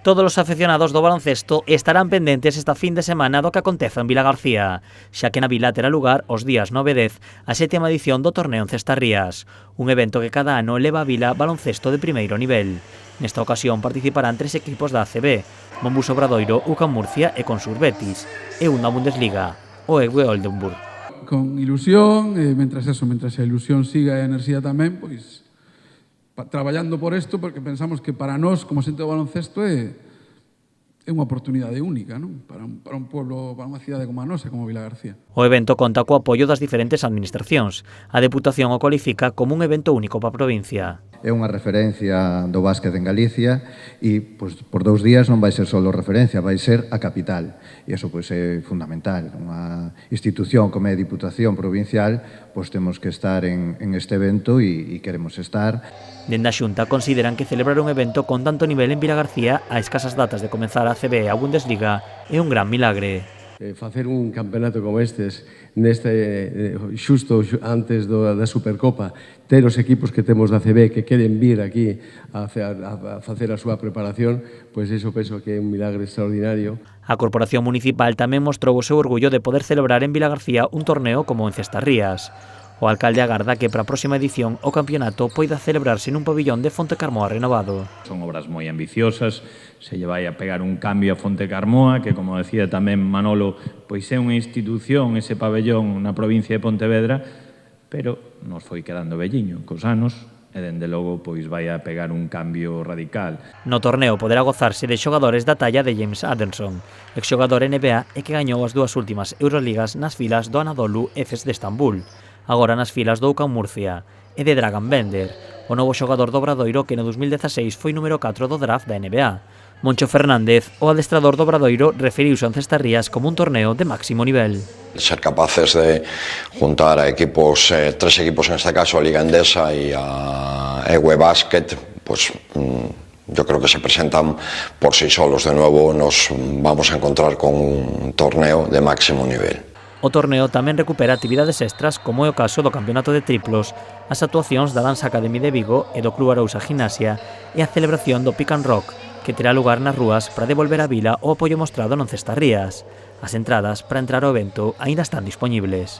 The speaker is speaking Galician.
Todos os aficionados do baloncesto estarán pendentes esta fin de semana do que aconteza en Vilagarcía, xa que na vila terá lugar os días 9 e 10 a 7ª edición do torneo en Cestarrías, un evento que cada ano leva a vila baloncesto de primeiro nivel. Nesta ocasión participarán 3 equipos da ACB, Mombus Obradoiro, UCAM Murcia e Consur Betis, e un da Bundesliga, o EWE Oldenburg. Con ilusión, mentras a ilusión siga e a enerxía tamén, pois traballando por isto, porque pensamos que para nós, como xente do baloncesto, é unha oportunidade única, non? Para un pueblo, para unha cidade como a nosa, como Vilagarcía. O evento conta co apoio das diferentes administracións. A Deputación o cualifica como un evento único para a provincia. É unha referencia do básquet en Galicia e pois, por 2 días non vai ser só referencia, vai ser a capital. E iso pois, é fundamental. Unha institución como é a Diputación Provincial, pois temos que estar en este evento e queremos estar. Dende a Xunta consideran que celebrar un evento con tanto nivel en Vilagarcía a escasas datas de comenzar a ACB e a Bundesliga é un gran milagre. Facer un campeonato como estes xusto antes da Supercopa, ter os equipos que temos da CB que queren vir aquí a facer a súa preparación, pois iso penso que é un milagre extraordinario. A Corporación Municipal tamén mostrou o seu orgullo de poder celebrar en Vilagarcía un torneo como en Cestarrías. O alcalde agarda que para a próxima edición o campeonato poida celebrarse nun pabillón de Fontecarmoa renovado. Son obras moi ambiciosas, se lle vai a pegar un cambio a Fontecarmoa, que, como decía tamén Manolo, pois é unha institución, ese pabellón na provincia de Pontevedra, pero nos foi quedando velliño cos anos, e dende logo pois vai a pegar un cambio radical. No torneo poderá gozarse de xogadores da talla de James Anderson, exxogador NBA e que gañou as 2 últimas Euroligas nas filas do Anadolu Efes de Estambul, agora nas filas do UCAM Murcia, e de Dragan Bender, o novo xogador do Obradoiro que no 2016 foi número 4 do draft da NBA. Moncho Fernández, o adestrador do Obradoiro, referiuse a Cestarrías como un torneo de máximo nivel. Ser capaces de juntar a equipos, 3 equipos en este caso, a Liga Endesa y a EWE Basket, pues yo creo que se presentan por sí solos. De nuevo nos vamos a encontrar con un torneo de máximo nivel. O torneo tamén recupera actividades extras, como é o caso do campeonato de triplos, as actuacións da Danza Academy de Vigo e do Club Arousa Gimnasia e a celebración do Pick and Rock, que terá lugar nas rúas para devolver á vila o apoio mostrado non Cestarrías. As entradas para entrar ao evento aínda están dispoñibles.